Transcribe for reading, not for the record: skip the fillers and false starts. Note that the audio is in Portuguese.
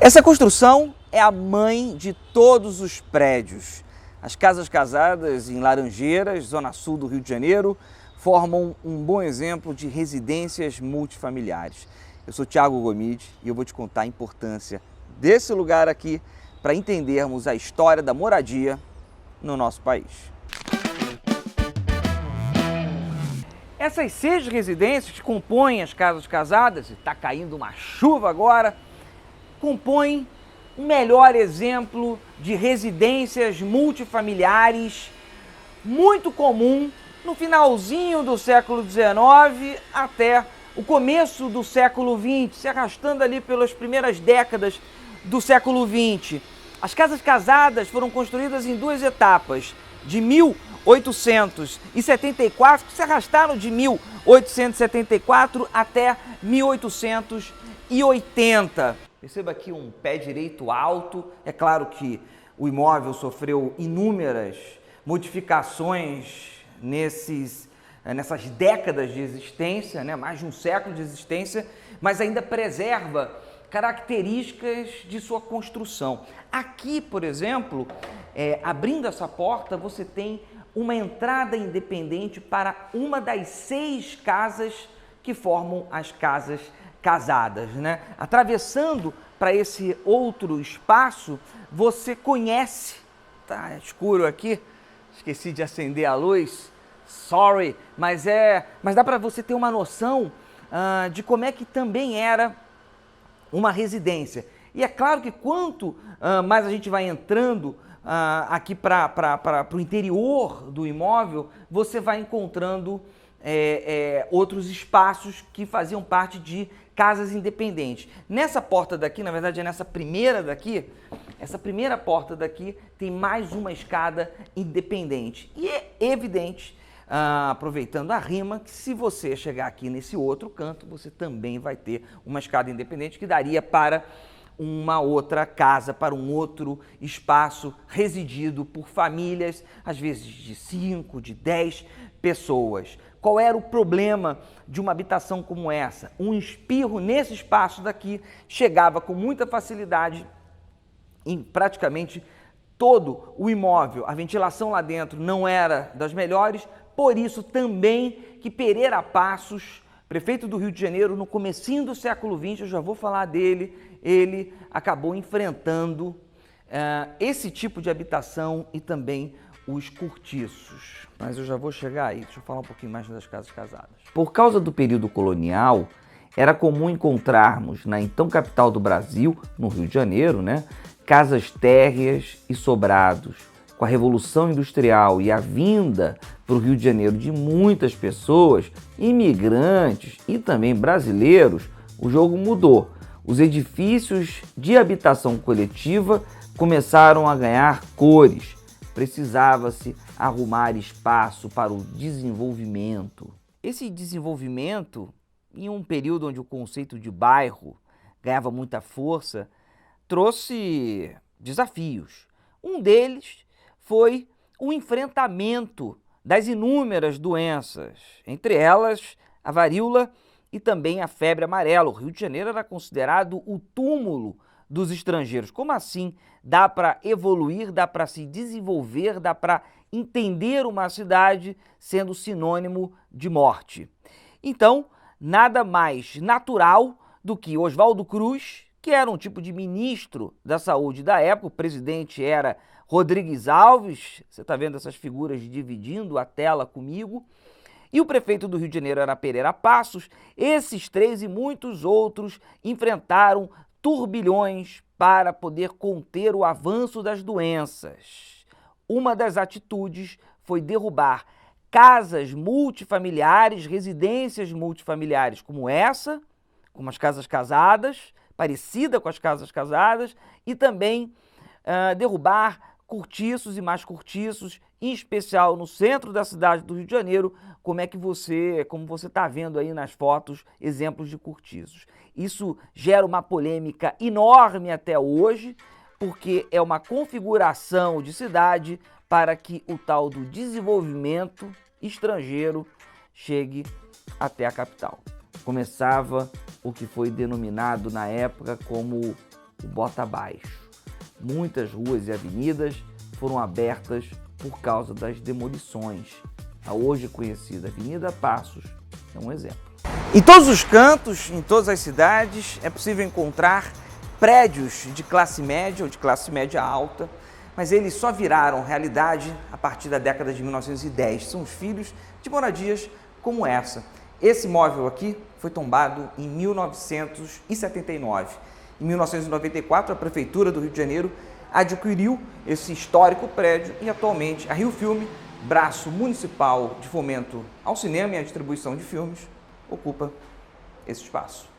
Essa construção é a mãe de todos os prédios. As casas casadas em Laranjeiras, zona sul do Rio de Janeiro, formam um bom exemplo de residências multifamiliares. Eu sou Thiago Gomide e eu vou te contar a importância desse lugar aqui para entendermos a história da moradia no nosso país. Essas 6 residências que compõem as casas casadas, e está caindo uma chuva agora, compõem um melhor exemplo de residências multifamiliares muito comum no finalzinho do século XIX até o começo do século XX, se arrastando ali pelas primeiras décadas do século XX. As casas casadas foram construídas em 2 etapas, de 1874, que se arrastaram de 1874 até 1880. Perceba aqui um pé direito alto. É claro que o imóvel sofreu inúmeras modificações nessas décadas de existência, mais de um século de existência, mas ainda preserva características de sua construção. Aqui, por exemplo, abrindo essa porta, você tem uma entrada independente para uma das 6 casas que formam as casas casadas, Atravessando para esse outro espaço, você conhece, tá escuro aqui, esqueci de acender a luz, sorry, mas dá para você ter uma noção de como é que também era uma residência. E é claro que quanto mais a gente vai entrando aqui para o interior do imóvel, você vai encontrando outros espaços que faziam parte de casas independentes. Nessa porta daqui, na verdade é nessa primeira daqui, essa primeira porta daqui tem mais uma escada independente. E é evidente, aproveitando a rima, que se você chegar aqui nesse outro canto, você também vai ter uma escada independente que daria para uma outra casa, para um outro espaço residido por famílias, às vezes de 5, de 10 pessoas. Qual era o problema de uma habitação como essa? Um espirro nesse espaço daqui chegava com muita facilidade em praticamente todo o imóvel. A ventilação lá dentro não era das melhores, por isso também que Pereira Passos, prefeito do Rio de Janeiro, no comecinho do século XX, eu já vou falar dele, ele acabou enfrentando esse tipo de habitação e também os cortiços. Mas eu já vou chegar aí, deixa eu falar um pouquinho mais das casas casadas. Por causa do período colonial, era comum encontrarmos na então capital do Brasil, no Rio de Janeiro, casas térreas e sobrados. Com a Revolução Industrial e a vinda para o Rio de Janeiro de muitas pessoas, imigrantes e também brasileiros, o jogo mudou. Os edifícios de habitação coletiva começaram a ganhar cores. Precisava-se arrumar espaço para o desenvolvimento. Esse desenvolvimento, em um período onde o conceito de bairro ganhava muita força, trouxe desafios. Um deles foi o enfrentamento das inúmeras doenças, entre elas a varíola e também a febre amarela. O Rio de Janeiro era considerado o túmulo dos estrangeiros. Como assim? Dá para evoluir, dá para se desenvolver, dá para entender uma cidade sendo sinônimo de morte. Então, nada mais natural do que Oswaldo Cruz, que era um tipo de ministro da saúde da época, o presidente era Rodrigues Alves, você está vendo essas figuras dividindo a tela comigo, e o prefeito do Rio de Janeiro era Pereira Passos. Esses 3 e muitos outros enfrentaram turbilhões para poder conter o avanço das doenças. Uma das atitudes foi derrubar casas multifamiliares, residências multifamiliares como essa, como as casas casadas, parecida com as casas casadas, e também derrubar cortiços e mais cortiços, em especial no centro da cidade do Rio de Janeiro, como você está vendo aí nas fotos, exemplos de cortiços. Isso gera uma polêmica enorme até hoje, porque é uma configuração de cidade para que o tal do desenvolvimento estrangeiro chegue até a capital. Começava o que foi denominado na época como o bota abaixo. Muitas ruas e avenidas foram abertas por causa das demolições. A hoje conhecida Avenida Passos é um exemplo. Em todos os cantos, em todas as cidades, é possível encontrar prédios de classe média ou de classe média alta, mas eles só viraram realidade a partir da década de 1910. São os filhos de moradias como essa. Esse imóvel aqui foi tombado em 1979. Em 1994, a Prefeitura do Rio de Janeiro adquiriu esse histórico prédio e atualmente a Rio Filme, braço municipal de fomento ao cinema e à distribuição de filmes, ocupa esse espaço.